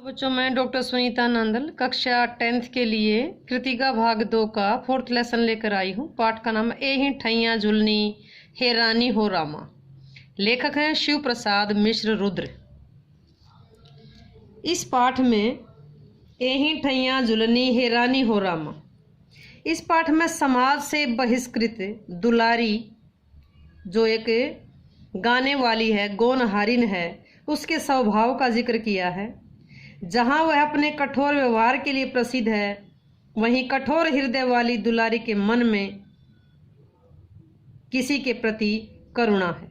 बच्चों, मैं डॉक्टर सुनीता नंदल कक्षा 10th के लिए कृतिका भाग 2 का 4th लेसन लेकर आई हूँ। पाठ का नाम ए ही ठैया झुलनी हे रानी हो रामा। लेखक हैं शिव प्रसाद मिश्र रुद्र। इस पाठ में ए ही ठैया झुलनी हे रानी हो रामा, इस पाठ में समाज से बहिष्कृत दुलारी जो एक गाने वाली है, गौनहारिन है, उसके स्वभाव का जिक्र किया है। जहाँ वह अपने कठोर व्यवहार के लिए प्रसिद्ध है, वहीं कठोर हृदय वाली दुलारी के मन में किसी के प्रति करुणा है,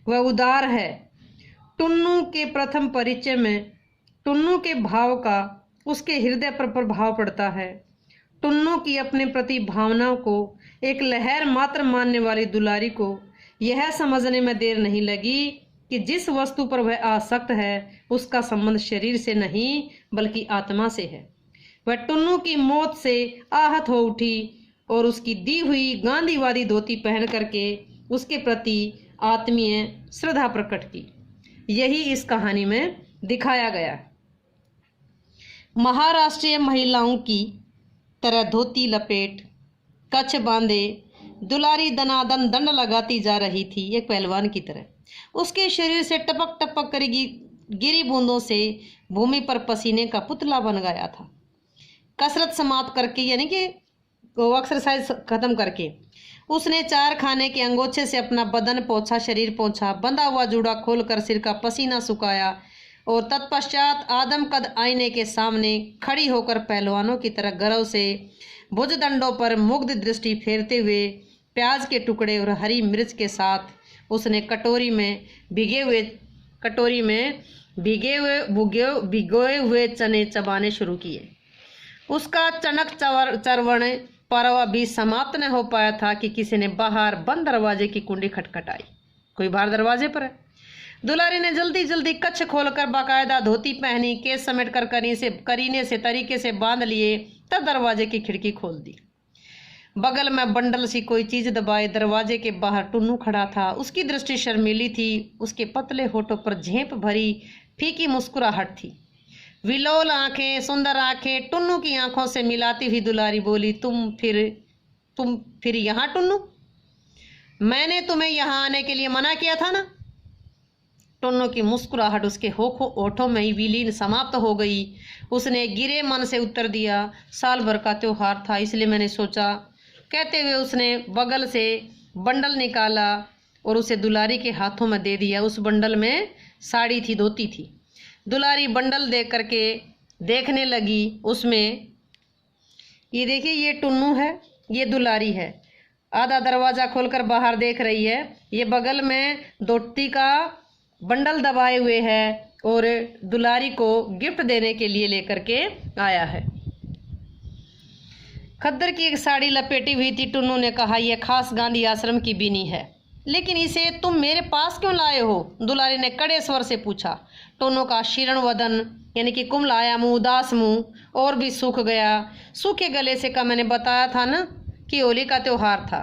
वह उदार है। टुन्नू के प्रथम परिचय में टुन्नू के भाव का उसके हृदय पर प्रभाव पड़ता है। टुन्नू की अपने प्रति भावनाओं को एक लहर मात्र मानने वाली दुलारी को यह समझने में देर नहीं लगी कि जिस वस्तु पर वह आसक्त है उसका संबंध शरीर से नहीं बल्कि आत्मा से है। वह टुन्नू की मौत से आहत हो उठी और उसकी दी हुई गांधीवादी धोती पहन करके उसके प्रति आत्मीय श्रद्धा प्रकट की। यही इस कहानी में दिखाया गया है। महाराष्ट्रीय महिलाओं की तरह धोती लपेट कच्छ बांधे दुलारी दनादन दंड लगाती जा रही थी, एक पहलवान की तरह। उसके शरीर से टपक टपक कर गिरी बूंदों से भूमि पर पसीने का पुतला बन गया था। कसरत समाप्त करके, यानी कि एक्सरसाइज खत्म करके, उसने चार खाने के अंगोछे से अपना बदन पोंछा, शरीर पोंछा, बंधा हुआ जूड़ा खोलकर सिर का पसीना सुखाया और तत्पश्चात आदमकद आईने के सामने खड़ी होकर पहलवानों की तरह गर्व से भुजदंडों पर मुग्ध दृष्टि फेरते हुए प्याज के टुकड़े और हरी मिर्च के साथ उसने कटोरी में भिगोए हुए चने चबाने शुरू किए। उसका चणक चरवण पर्व अभी समाप्त न हो पाया था कि किसी ने बाहर बंद दरवाजे की कुंडी खटखटाई। कोई बाहर दरवाजे पर है। दुलारी ने जल्दी जल्दी कच्छ खोलकर बाकायदा धोती पहनी, केस समेट कर करीने से तरीके से बांध लिए, तब दरवाजे की खिड़की खोल दी। बगल में बंडल सी कोई चीज दबाए दरवाजे के बाहर टुन्नू खड़ा था। उसकी दृष्टि शर्मीली थी, उसके पतले होठों पर झेंप भरी फीकी मुस्कुराहट थी। विलोल आंखें, सुंदर आंखें टुन्नू की आंखों से मिलाती हुई दुलारी बोली, तुम फिर यहाँ टुन्नू? मैंने तुम्हें यहाँ आने के लिए मना किया था ना? टुन्नू की मुस्कुराहट उसके होठों में ही विलीन समाप्त हो गई। उसने गिरे मन से उत्तर दिया, साल भर का त्योहार था इसलिए मैंने सोचा। कहते हुए उसने बगल से बंडल निकाला और उसे दुलारी के हाथों में दे दिया। उस बंडल में साड़ी थी, धोती थी। दुलारी बंडल देख करके देखने लगी। उसमें ये देखिए, ये टुन्नू है, ये दुलारी है। आधा दरवाजा खोलकर बाहर देख रही है। ये बगल में धोती का बंडल दबाए हुए है और दुलारी को गिफ्ट देने के लिए लेकर के आया है। खद्दर की एक साड़ी लपेटी हुई थी। टुन्नू ने कहा, यह खास गांधी आश्रम की बीनी है, लेकिन इसे तुम मेरे पास क्यों लाए हो? दुलारी ने कड़े स्वर से पूछा। टुन्नू का शीर्ण वदन, यानी कि कुमलाया मुंह, उदास मुंह और भी सूख गया। सूखे गले से कहा, मैंने बताया था ना कि होली का त्योहार था।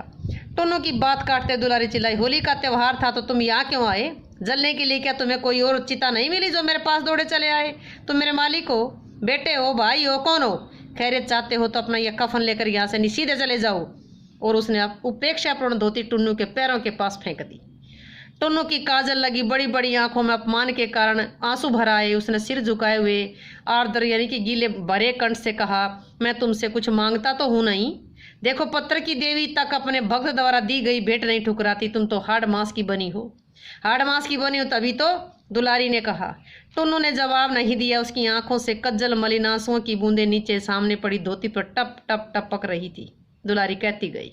टुन्नू की बात काटते दुलारी चिल्लाई, होली का त्योहार था तो तुम यहाँ क्यों आए? जलने के लिए? क्या तुम्हें कोई और चिता नहीं मिली जो मेरे पास दौड़े चले आए? तुम मेरे मालिक हो, बेटे हो, भाई हो, कौन हो? खैरियत चाहते हो तो अपना यह कफन लेकर यहाँ से सीधे चले जाओ। और उसने उपेक्षापूर्ण धोती टुन्नू के पैरों के पास फेंक दी। टुन्नू की काजल लगी बड़ी बड़ी आंखों में अपमान के कारण आंसू भर आए। उसने सिर झुकाए हुए आर्द्र, यानी कि गीले भरे कंठ से कहा, मैं तुमसे कुछ मांगता तो हूँ नहीं। देखो, पत्थर की देवी तक अपने भक्त द्वारा दी गई भेंट नहीं ठुकराती। तुम तो हाड़ मांस की बनी हो, हाड़ मांस की बनी हो तभी तो, दुलारी ने कहा। टुन्नू ने जवाब नहीं दिया। उसकी आंखों से कज्जल मलिन आंसुओं की बूंदें नीचे सामने पड़ी धोती पर टप टप टपक रही थी। दुलारी कहती गई।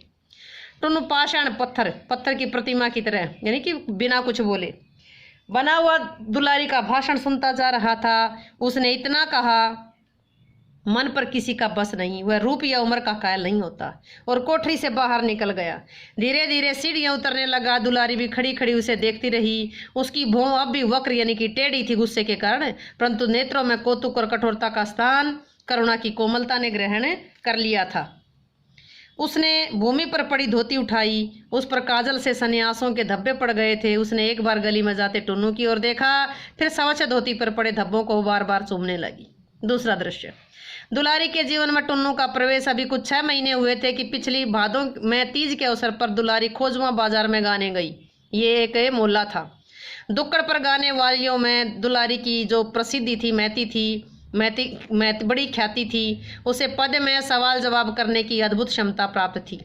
टुन्नू पाषाण पत्थर की प्रतिमा की तरह, यानी कि बिना कुछ बोले बना हुआ दुलारी का भाषण सुनता जा रहा था। उसने इतना कहा, मन पर किसी का बस नहीं, वह रूप या उम्र का कायल नहीं होता, और कोठरी से बाहर निकल गया। धीरे धीरे सीढ़ियां उतरने लगा। दुलारी भी खड़ी खड़ी उसे देखती रही। उसकी भौं अब भी वक्र, यानी कि टेढ़ी थी गुस्से के कारण, परंतु नेत्रों में कौतुक और कठोरता का स्थान करुणा की कोमलता ने ग्रहण कर लिया था। उसने भूमि पर पड़ी धोती उठाई, उस पर काजल से सन्यासों के धब्बे पड़ गए थे। उसने एक बार गली में जाते टुन्नू की ओर देखा, फिर स्वच्छ धोती पर पड़े धब्बों को बार बार चूमने लगी। दूसरा दृश्य, दुलारी के जीवन में टुन्नू का प्रवेश अभी कुछ 6 महीने हुए थे कि पिछली भादों में तीज के अवसर पर दुलारी खोजवा बाजार में गाने गई। ये एक मोहल्ला था। दुक्कड़ पर गाने वालियों में दुलारी की जो प्रसिद्धि थी, मैती बड़ी ख्याति थी। उसे पद में सवाल जवाब करने की अद्भुत क्षमता प्राप्त थी।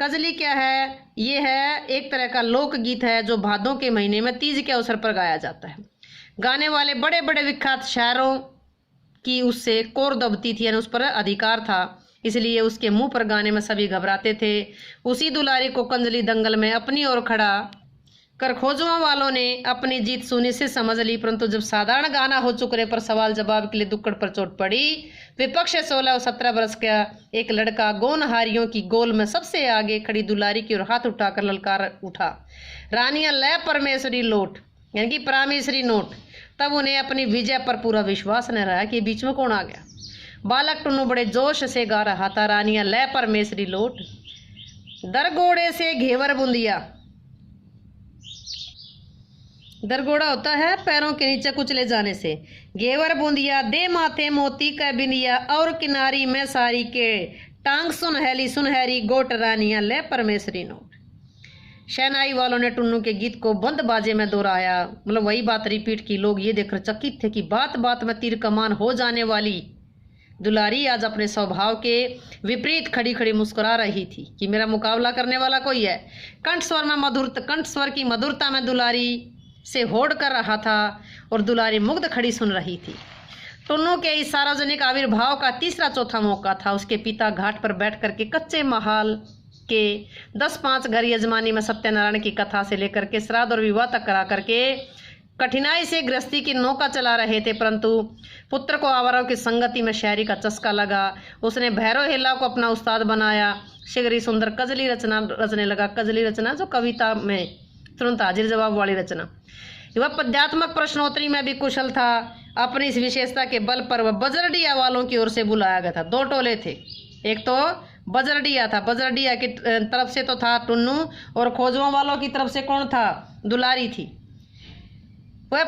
कजली क्या है? ये है एक तरह का लोकगीत है जो भादों के महीने में तीज के अवसर पर गाया जाता है। गाने वाले बड़े बड़े विख्यात शायरों की उससे कोर दबती थी, यानी उस पर अधिकार था, इसलिए उसके मुंह पर गाने में सभी घबराते थे। उसी दुलारी को कंजली दंगल में अपनी ओर खड़ा कर खोजवा वालों ने अपनी जीत सुनी से समझ ली, परंतु जब साधारण गाना हो चुकने पर सवाल जवाब के लिए दुक्कड़ पर चोट पड़ी। विपक्ष 16 और 17 वर्ष का एक लड़का गोनहारियों की गोल में सबसे आगे खड़ी दुलारी की ओर हाथ उठाकर ललकार उठा, रानिया लय परमेश्वरी लौट, यानी कि परामेश्वरी नोट। तब उन्हें अपनी विजय पर पूरा विश्वास न रहा कि बीच में कौन आ गया। बालक टुन्नू बड़े जोश से गा रहा था, रानिया लय परमेश्वरी लौट, दरगोड़े से घेवर बुंदिया। दरगोड़ा होता है पैरों के नीचे कुचले जाने से। घेवर बूंदिया दे माथे मोती का बिंदिया, और किनारी में सारी के टांग सुनहरी गोट रानिया ले परमेश्वरी नोट। शहनाई वालों ने टुन्नू के गीत को बंद बाजे में दोहराया, मतलब वही बात रिपीट की। लोग ये देखकर चकित थे कि बात बात में तीर कमान हो जाने वाली दुलारी आज अपने स्वभाव के विपरीत खड़ी खड़ी मुस्कुरा रही थी कि मेरा मुकाबला करने वाला कोई है। कंठ स्वर की मधुरता में दुलारी से होड़ कर रहा था और दुलारी मुग्ध खड़ी सुन रही थी। टुन्नू के इस सार्वजनिक आविर्भाव का तीसरा चौथा मौका था। उसके पिता घाट पर बैठ करके कच्चे महाल के 10-5 घर यजमानी में सत्यनारायण की कथा से लेकर के श्राद्ध और विवाह तक करा करके कठिनाई से गृहस्थी की नौका चला रहे थे, परंतु पुत्र को आवारों की संगति में शायरी का चस्का लगा। उसने भैरव हेला को अपना उस्ताद बनाया। शीघ्र ही सुंदर कजली रचना रचने लगा। कजली रचना जो कविता में तुरंत हाजिर जवाब वाली रचना। वह पद्यात्मक प्रश्नोत्तरी में भी कुशल था। अपनी इस विशेषता के बल पर वह बजरडिया वालों की ओर से बुलाया गया था। 2 टोले थे, एक तो बजरडिया था, बजरडिया की तरफ से तो था टुन्नू, और खोजवा वालों की तरफ से कौन था? दुलारी थी। वह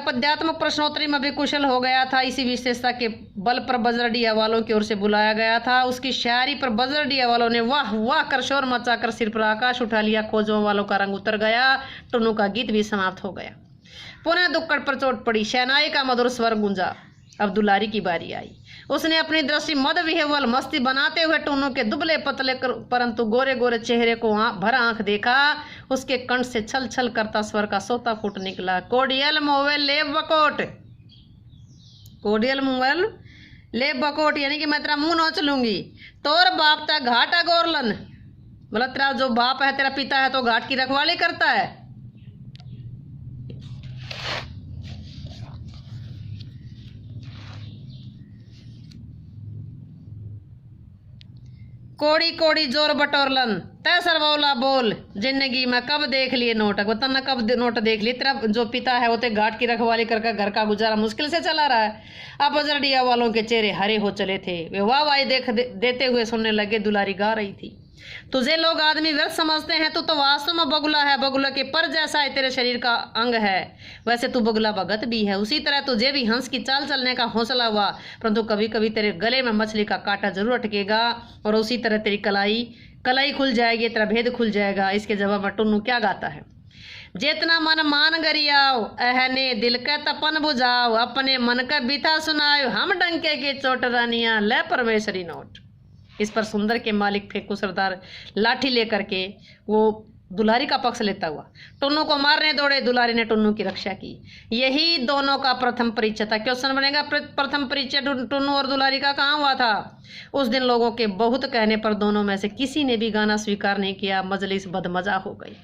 पद्यात्मक प्रश्नोत्तरी में भी कुशल हो गया था। इसी विशेषता के बल पर बजरडिया वालों की ओर से बुलाया गया था। उसकी शायरी पर बजरडिया वालों ने वाह वाह कर शोर मचाकर सिर पर आकाश उठा लिया। खोजवा वालों का रंग उतर गया। टुन्नू का गीत भी समाप्त हो गया। पुनः दुक्कड़ पर चोट पड़ी। शहनाई का मधुर स्वर गूंजा। अब दुलारी की बारी आई। उसने अपनी दृष्टि मद विह्वल मस्ती बनाते हुए टुन्नू के दुबले पतले परंतु गोरे गोरे चेहरे को भर आंख देखा। उसके कंठ से छल छल करता स्वर का सोता फूट निकला। कोडियल मोवेल ले बकोट, कोडियल मोवेल ले बकोट, यानी कि मैं तेरा मुंह नोच लूंगी। तोर बाप ता घाटा गोरलन, मतलब तेरा जो बाप है, तेरा पिता है तो घाट की रखवाली करता है। कोड़ी कोड़ी जोर बटोरलन तय सरवौला बोल, जिंदगी में कब देख लिए नोट। तन्ना कब नोट देख लिए? तेरा जो पिता है वो तो घाट की रखवाली करके घर का गुजारा मुश्किल से चला रहा है। अब बजरडिया वालों के चेहरे हरे हो चले थे। वे वाह वाह देते हुए सुनने लगे। दुलारी गा रही थी, तुझे लोग आदमी व्यर्थ समझते हैं, तू तो वास्तव में बगुला है। बगुला के पर जैसा है तेरे शरीर का अंग है, वैसे तू बगुला भगत भी है। उसी तरह तुझे भी हंस की चाल चलने का हौसला हुआ, परंतु कभी कभी तेरे गले में मछली का कांटा जरूर अटकेगा और उसी तरह तेरी कलाई खुल जाएगी, तेरा भेद खुल जाएगा। इसके जवाब में टुन्नू क्या गाता है? जितना मन मान गरियाओ, अहने दिल का तपन बुझाओ, अपने मन का बिथा सुनाओ, हम डंके की चोट रानियां ले परमेश्वरी नोट। इस पर सुंदर के मालिक फेंकू सरदार लाठी लेकर के वो दुलारी का पक्ष लेता हुआ टुन्नू को मारने दौड़े। दुलारी ने टुन्नू की रक्षा की। यही दोनों का प्रथम परिचय था। क्वेश्चन बनेगा, प्रथम परिचय टुन्नू और दुलारी का कहाँ हुआ था? उस दिन लोगों के बहुत कहने पर दोनों में से किसी ने भी गाना स्वीकार नहीं किया। मजलिस बदमजा हो गई।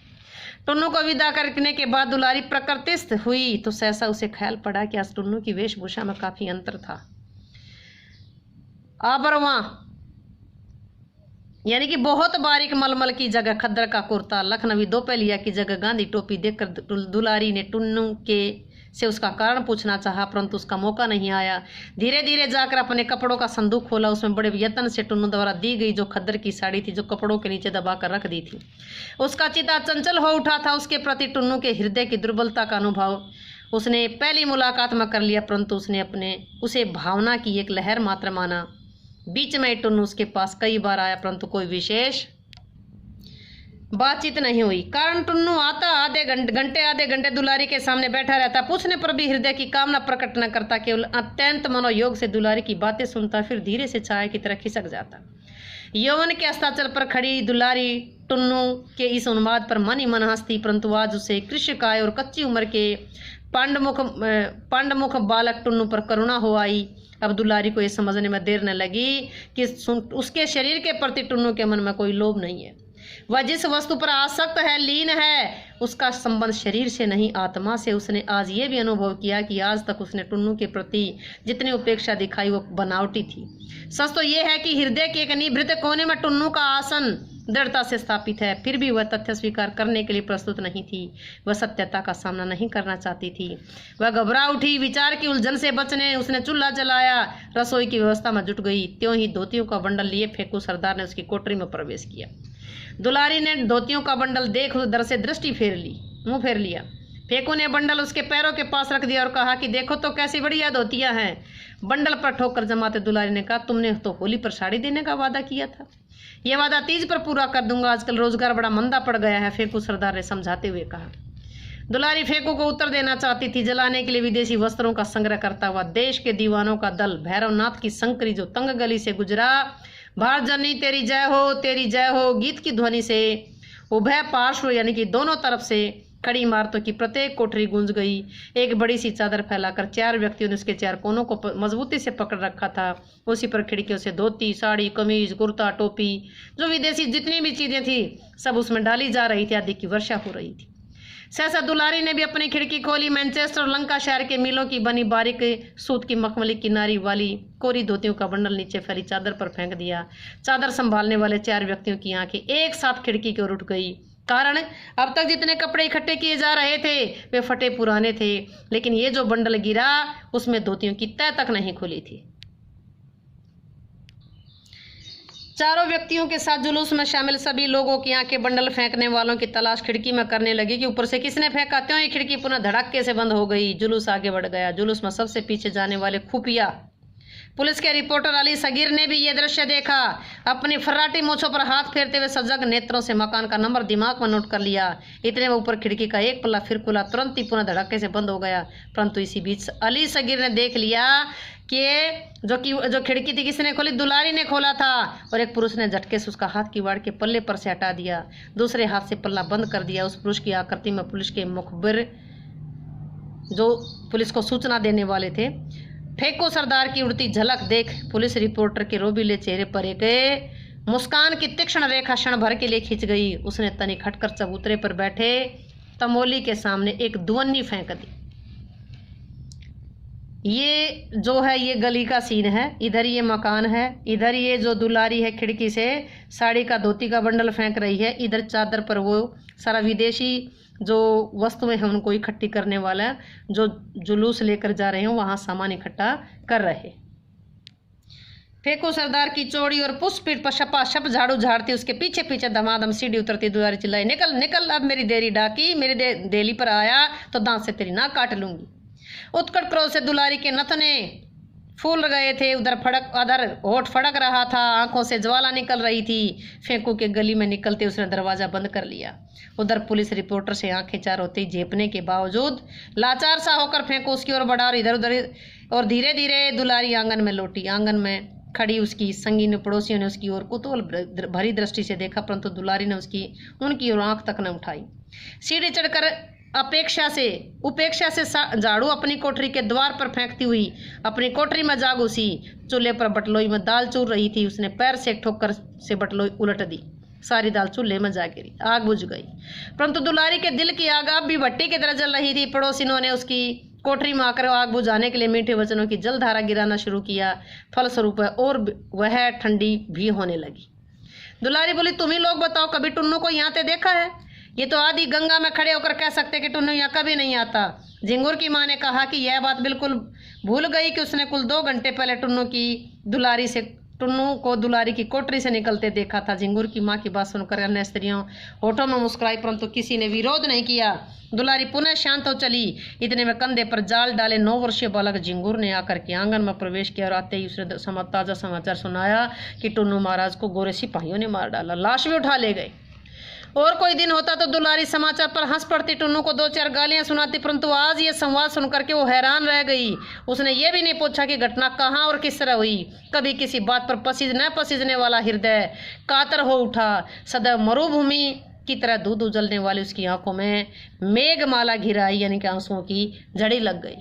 टुन्नू को विदा करने के बाद दुलारी प्रकृतिस्थ हुई तो सहसा उसे ख्याल पड़ा कि आज टुन्नू की वेशभूषा में काफी अंतर था। आबरवा यानी कि बहुत बारीक मलमल की जगह खद्दर का कुर्ता, लखनवी दोपहलिया की जगह गांधी टोपी देखकर दुलारी ने टुन्नू के से उसका कारण पूछना चाहा, परंतु उसका मौका नहीं आया। धीरे धीरे जाकर अपने कपड़ों का संदूक खोला। उसमें बड़े यत्न से टुन्नू द्वारा दी गई जो खद्दर की साड़ी थी, जो कपड़ों के नीचे दबाकर रख दी थी, उसका चिता चंचल हो उठा था। उसके प्रति टुन्नू के हृदय की दुर्बलता का अनुभव उसने पहली मुलाकात में कर लिया, परंतु उसने उसे भावना की एक लहर मात्र माना। बीच में टुन्नू उसके पास कई बार आया, परंतु कोई विशेष बातचीत नहीं हुई। कारण टुन्नू आता आधे घंटे दुलारी के सामने बैठा रहता, पूछने पर भी हृदय की कामना प्रकट न करता, केवल अत्यंत मनोयोग से दुलारी की बातें सुनता, फिर धीरे से छाया की तरह खिसक जाता। यौवन के अस्ताचल पर खड़ी दुलारी टुन्नू के इस उन्माद पर मन ही मन हंसती, परंतु आज उसे कृष्णकाय और कच्ची उम्र के पांडमुख बालक टुन्नू पर करुणा हो आई। अब दुलारी को यह समझने में देर न लगी कि उसके शरीर के प्रति टुन्नू के मन में कोई लोभ नहीं है। वह जिस वस्तु पर आसक्त है, लीन है, उसका संबंध शरीर से नहीं आत्मा से। उसने आज ये भी अनुभव किया कि आज तक उसने टुन्नू के प्रति जितनी उपेक्षा दिखाई वो बनावटी थी। सच तो यह है कि हृदय के एक निभृत कोने में टुन्नू का आसन दृढ़ता से स्थापित है। फिर भी वह तथ्य स्वीकार करने के लिए प्रस्तुत नहीं थी। वह सत्यता का सामना नहीं करना चाहती थी। वह घबरा उठी। विचार की उलझन से बचने उसने चूल्हा जलाया, रसोई की व्यवस्था में जुट गई। त्यों ही धोतियों का बंडल लिए फेंकू सरदार ने उसकी कोठरी में प्रवेश किया। दुलारी ने धोतियों का बंडल देख उधर से दृष्टि मुंह फेर लिया। फेंकू ने बंडल उसके पैरों के पास रख दिया और कहा कि देखो तो कैसी बढ़िया धोतियां हैं। बंडल पर ठोकर जमाते दुलारी ने कहा, तुमने तो होली पर साड़ी देने का वादा किया था। यह वादा तीज पर पूरा कर दूंगा। आजकल रोजगार बड़ा मंदा पड़ गया है, फेंकू सरदार ने समझाते हुए कहा। दुलारी फेंकू को उत्तर देना चाहती थी। जलाने के लिए विदेशी वस्त्रों का संग्रह करता हुआ देश के दीवानों का दल भैरवनाथ की संकरी जो तंग गली से गुजरा, भारत जननी तेरी जय हो गीत की ध्वनि से उभय पार्श्व यानी कि दोनों तरफ से खड़ी इमारतों की प्रत्येक कोठरी गूंज गई। एक बड़ी सी चादर फैलाकर 4 व्यक्तियों ने उसके 4 कोनों को मजबूती से पकड़ रखा था। उसी पर खिड़कियों से धोती, साड़ी, कमीज, कुर्ता, टोपी, जो विदेशी जितनी भी चीजें थी सब उसमें डाली जा रही थी। आदि की वर्षा हो रही थी। सहसा दुलारी ने भी अपनी खिड़की खोली। मैनचेस्टर और लंका शहर के मिलों की बनी बारीक सूत की मखमली किनारी वाली कोरी धोतियों का बंडल नीचे फैली चादर पर फेंक दिया। चादर संभालने वाले 4 व्यक्तियों की आंखें एक साथ खिड़की की ओर उठ गई। कारण अब तक जितने कपड़े इकट्ठे किए जा रहे थे वे फटे पुराने थे, लेकिन ये जो बंडल गिरा उसमें धोतियों की तह तक नहीं खुली थी। चारों व्यक्तियों के साथ जुलूस में शामिल सभी लोगों की आंखें बंडल फेंकने वालों की तलाश खिड़की में करने लगी कि ऊपर से किसने फेंका। त्यों ही खिड़की पुनः धड़ाके से बंद हो गई। जुलूस आगे बढ़ गया। जुलूस में सबसे पीछे जाने वाले खुफिया पुलिस के रिपोर्टर अली सगीर ने भी यह दृश्य देखा। अपनी फर्राटी मूंछों पर हाथ फेरते हुए सजग नेत्रों से मकान का नंबर दिमाग में नोट कर लिया। इतने में ऊपर खिड़की का एक पल्ला फिर खुला, तुरंत ही पुनः धड़ाके से बंद हो गया। परंतु इसी बीच अली सगीर ने देख लिया कि जो खिड़की थी किसने खोली, दुलारी ने खोला था। और एक पुरुष ने झटके से उसका हाथ किवाड़ के पल्ले पर से हटा दिया, दूसरे हाथ से पल्ला बंद कर दिया। उस पुरुष की आकृति में पुलिस के मुखबिर जो पुलिस को सूचना देने वाले थे, फेंकू सरदार की उड़ती झलक देख पुलिस रिपोर्टर के रोबीले चेहरे पर एक मुस्कान की तीक्ष्ण रेखा क्षण भर के लिए खिंच गई। उसने तनिक हटकर चबूतरे पर बैठे तमोली के सामने एक दुवन्नी फेंक दी। ये जो है ये गली का सीन है, इधर ये मकान है, इधर ये जो दुलारी है खिड़की से साड़ी का धोती का बंडल फेंक रही है, इधर चादर पर वो सारा विदेशी जो वस्तुएं हैं उनको इकट्ठी करने वाला जो जुलूस लेकर जा रहे हैं वहां सामान इकट्ठा कर रहे। फेंकू सरदार की चौड़ी और पुष्प पीठ पर शपाशप झाड़ू झाड़ती उसके पीछे पीछे धमाधम सीढ़ी उतरती दुलारी चिल्लाई, निकल निकल, अब मेरी देरी डाकी, मेरी देली पर आया तो दांत से तेरी नाक काट लूंगी। उत्कट क्रोध से दुलारी के नथने फूल गए थे। उधर होठ फड़क रहा था, आंखों से ज्वाला निकल रही थी। फेंकू के गली में निकलते उसने दरवाजा बंद कर लिया। उधर पुलिस रिपोर्टर से आंखें चार होती झेपने के बावजूद लाचार सा होकर फेंकू उसकी ओर बढ़ा और इधर उधर और धीरे धीरे दुलारी आंगन में लौटी। आंगन में खड़ी उसकी संगीन पड़ोसियों ने उसकी ओर कुतूहल भरी दृष्टि से देखा, परंतु दुलारी ने उनकी ओर आंख तक न उठाई। सीढ़ी चढ़कर उपेक्षा से झाड़ू अपनी कोठरी के द्वार पर फेंकती हुई अपनी कोठरी में जा घुसी। चूल्हे पर बटलोई में दाल चूर रही थी। उसने पैर से एक ठोकर से बटलोई उलट दी, सारी दाल चूल्हे में जा गिरी, आग बुझ गई। परंतु दुलारी के दिल की आग अब भी भट्टी की तरह जल रही थी। पड़ोसिनों ने उसकी कोठरी में आकर आग बुझाने के लिए मीठे वचनों की जलधारा गिराना शुरू किया। फलस्वरूप और वह ठंडी भी होने लगी। दुलारी बोली, तुम ही लोग बताओ, कभी टुन्नू को यहाँ से देखा है? ये तो आदि गंगा में खड़े होकर कह सकते कि टुन्नू यहाँ कभी नहीं आता। झिंगुर की माँ ने कहा कि यह बात बिल्कुल भूल गई कि उसने कुल 2 घंटे पहले टुन्नू की दुलारी से टुन्नू को दुलारी की कोठरी से निकलते देखा था। झिंगुर की माँ की बात सुनकर अन्य स्त्रियों होठों में मुस्कुराई, परंतु किसी ने विरोध नहीं किया। दुलारी पुनः शांत हो चली। इतने में कंधे पर जाल डाले 9 वर्षीय बालक झिंगुर ने आकर के आंगन में प्रवेश किया और आते ही उसने ताजा समाचार सुनाया कि टुन्नू महाराज को गोरे सिपाहियों ने मार डाला, लाश भी उठा ले गए। और कोई दिन होता तो दुलारी समाचार पर हंस पड़ती, टुन्नू को 2-4 गालियां सुनाती, परंतु आज ये संवाद सुनकर के वो हैरान रह गई। उसने ये भी नहीं पूछा कि घटना कहाँ और किस तरह हुई। कभी किसी बात पर न पसीजने वाला हृदय कातर हो उठा। सदैव मरुभूमि की तरह दूध उजलने वाली उसकी आंखों में मेघमाला घिर आई, यानी कि आंसुओं की झड़ी लग गई।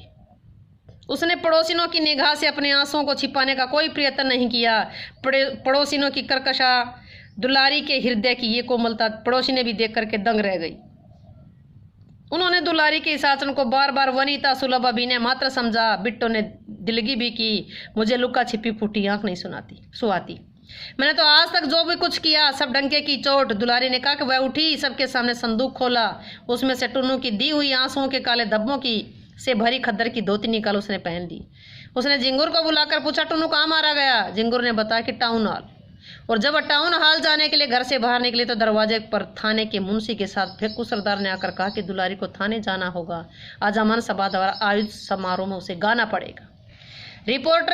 उसने पड़ोसिनों की निगाह से अपने आंसुओं को छिपाने का कोई प्रयत्न नहीं किया। पड़ोसिनों की कर्कशा, दुलारी के हृदय की ये कोमलता पड़ोसी ने भी देख करके दंग रह गई। उन्होंने दुलारी के इस आचरण को बार बार वनिता सुलभ अभिनय मात्र समझा। बिट्टो ने दिलगी भी की, मुझे लुका छिपी फूटी आंख नहीं सुहाती। मैंने तो आज तक जो भी कुछ किया सब डंके की चोट। दुलारी ने कहा कि वह उठी, सबके सामने संदूक खोला, उसमें से टुन्नू की दी हुई आंसुओं के काले धब्बों की से भरी खद्दर की धोती निकाल उसने पहन ली। उसने झिंगुर को बुलाकर पूछा, टुन्नू कहाँ मारा गया? झिंगुर ने बताया कि टाउन हॉल। और जब टाउन हॉल जाने के लिए घर से बाहर निकले तो दरवाजे पर थाने के मुंशी के साथ फेंकू सरदार ने आकर कहा कि दुलारी को थाने जाना होगा, आज अमन सभा द्वारा आयोजित समारोह में उसे गाना पड़ेगा। रिपोर्ट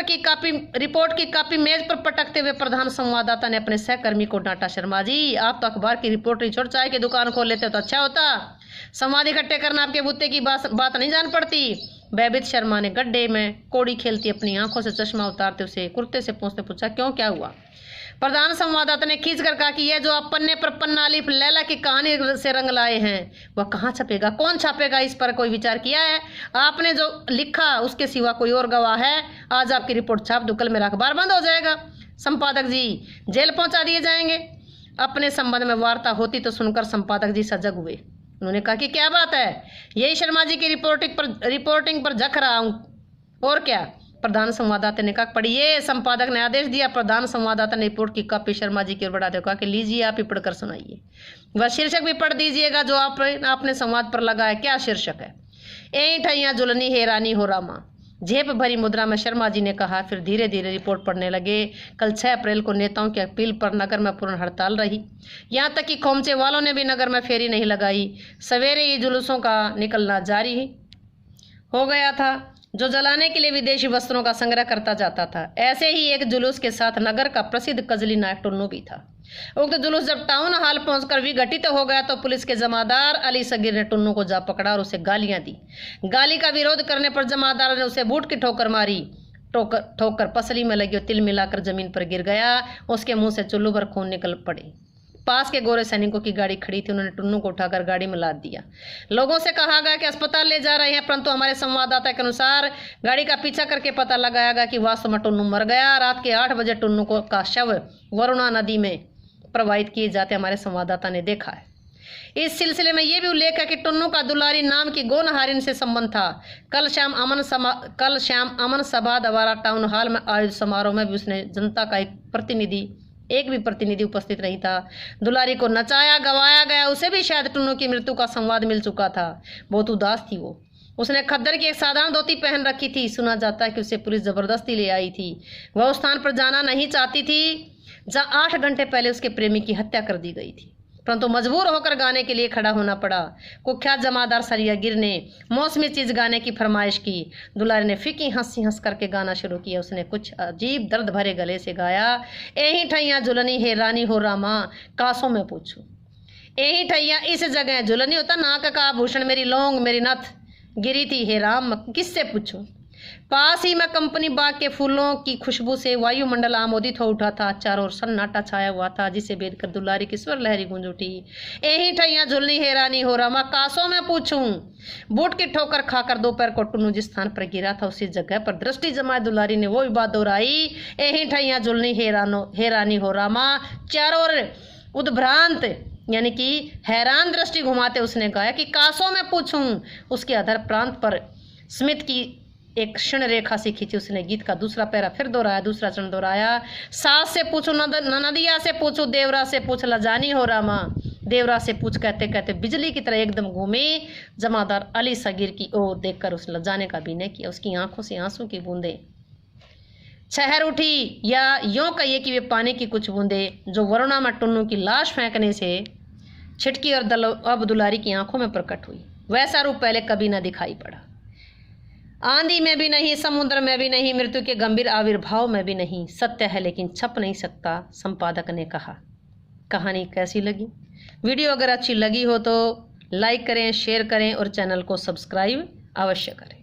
की कापी मेज पर पटकते हुए प्रधान संवाददाता ने अपने सहकर्मी को डांटा, शर्मा जी आप तो अखबार की रिपोर्ट नहीं छोड़ चाय की दुकान खोल लेते तो अच्छा होता। संवाद इकट्ठे करना आपके बुत्ते की बात नहीं जान पड़ती। बैबित शर्मा ने गड्ढे में कोड़ी खेलती अपनी आंखों से चश्मा उतारते उसे कुर्ते से पहुंचते पूछा, क्यों, क्या हुआ? प्रधान संवाददाता ने खींच कर कहा कि यह जो आप पन्ने पर पन्ना अलीफ लैला की कहानी से रंग लाए हैं वह कहाँ छपेगा, कौन छापेगा, इस पर कोई विचार किया है? आपने जो लिखा उसके सिवा कोई और गवाह है? आज आपकी रिपोर्ट छाप दो, कल मेरा अखबार बंद हो जाएगा, संपादक जी जेल पहुंचा दिए जाएंगे। अपने संबंध में वार्ता होती तो सुनकर संपादक जी सजग हुए। उन्होंने कहा कि क्या बात है, यही शर्मा जी की रिपोर्टिंग पर जख रहा हूँ, और क्या? प्रधान संवाददाता ने कहा, पढ़िए। संपादक ने आदेश दिया। प्रधान संवाददाता ने रिपोर्ट की कॉपी शर्मा जी की ओर बढ़ाते कहा कि लीजिए आप ही पढ़कर सुनाइए। वह शीर्षक भी पढ़ दीजिएगा जो आपने संवाद पर लगाया। क्या शीर्षक है? यही ठैया जुलनी हैरानी हो रामा। झेप भरी मुद्रा में शर्मा जी ने कहा, फिर धीरे धीरे रिपोर्ट पढ़ने लगे। कल 6 अप्रैल को नेताओं की अपील पर नगर में पूर्ण हड़ताल रही। यहाँ तक कि खोमचे वालों ने भी नगर में फेरी नहीं लगाई। सवेरे ही जुलूसों का निकलना जारी हो गया था जो जलाने के लिए विदेशी वस्त्रों का संग्रह करता जाता था। ऐसे ही एक जुलूस के साथ नगर का प्रसिद्ध कजली नायक टुन्नू भी था। उक्त जुलूस जब टाउन हॉल पहुंचकर विघटित हो गया तो पुलिस के जमादार अली सगीर ने टुन्नू को जा पकड़ा और उसे गालियां दी। गाली का विरोध करने पर जमादार ने उसे बूट की ठोकर मारी। ठोकर पसली में लगी और तिल मिलाकर जमीन पर गिर गया। उसके मुंह से चुल्लू भर खून निकल पड़े। पास के गोरे सैनिकों की गाड़ी खड़ी थी, उन्होंने टुन्नू को उठाकर गाड़ी में लाद दिया। लोगों से कहा गया कि अस्पताल ले जा रहे हैं, परंतु हमारे संवाददाता के अनुसार गाड़ी का पीछा करके पता लगाया गया कि वास्तव में टुन्नू मर गया। रात के 8 बजे टुन्नू का शव वरुणा नदी में प्रवाहित किए जाते हमारे संवाददाता ने देखा है। इस सिलसिले में यह भी उल्लेख है कि टुन्नू का दुलारी नाम की गोनहारिन से संबंध था। कल शाम अमन सभा द्वारा टाउन हॉल में आयोजित समारोह में भी उसने जनता का एक भी प्रतिनिधि उपस्थित नहीं था। दुलारी को नचाया गवाया गया। उसे भी शायद टुन्नू की मृत्यु का संवाद मिल चुका था। बहुत उदास थी वो। उसने खद्दर की एक साधारण धोती पहन रखी थी। सुना जाता है कि उसे पुलिस जबरदस्ती ले आई थी। वह उस स्थान पर जाना नहीं चाहती थी जहाँ 8 घंटे पहले उसके प्रेमी की हत्या कर दी गई थी, परंतु मजबूर होकर गाने के लिए खड़ा होना पड़ा। कुख्यात जमादार सरिया गिर ने मौसमी चीज गाने की फरमाइश की। दुलारी ने फीकी हंस करके गाना शुरू किया। उसने कुछ अजीब दर्द भरे गले से गाया, एही ठैया जुलनी है रानी हो रामा, कासों में पूछूं। एही ठैया इस जगह जुलनी होता, नाक का आभूषण मेरी लौंग मेरी नथ गिरी थी हे राम, किससे पूछूं। पास ही में कंपनी बाग के फूलों की खुशबू से वायुमंडल आमोदित हो उठा था। चारों ओर सन्नाटा छाया हुआ था, जिसे भेद कर दुलारी की स्वर लहरी गूंज उठी। एही ठैया झुलनी हैरानी हो रामा, कासों में पूछूं। बूट की ठोकर खाकर दोपहर को टुन्नू जिस स्थान पर गिरा था उसी जगह पर दृष्टि जमाए दुलारी ने वो बात दोहराई, एही ठैया झुलनी हैरानी हो रामा। चारों ओर उद्भ्रांत यानी कि हैरान दृष्टि घुमाते उसने गाया कि कासों में पूछूं। उसके अधर प्रांत पर स्मित की एक क्षण रेखा सी खींची उसने। गीत का दूसरा पैरा फिर दोहराया, दूसरा चरण दोहराया। सास से पूछो ननदिया से पूछो, देवरा से पूछ लजानी हो रामा। देवरा से पूछ कहते कहते बिजली की तरह एकदम घूमे। जमादार अली सगीर की ओर देखकर उस लजाने का अभिनय किया। उसकी आंखों से आंसू की बूंदें छहर उठी, या यूं कहिए कि वे पानी की कुछ बूंदें जो वरुणा में टुन्नू की लाश फेंकने से छिटकी और अब दुलारी की आंखों में प्रकट हुई। वैसा रूप पहले कभी न दिखाई पड़ा। आंधी में भी नहीं, समुद्र में भी नहीं, मृत्यु के गंभीर आविर्भाव में भी नहीं। सत्य है लेकिन छप नहीं सकता, संपादक ने कहा। कहानी कैसी लगी? वीडियो अगर अच्छी लगी हो तो लाइक करें, शेयर करें और चैनल को सब्सक्राइब अवश्य करें।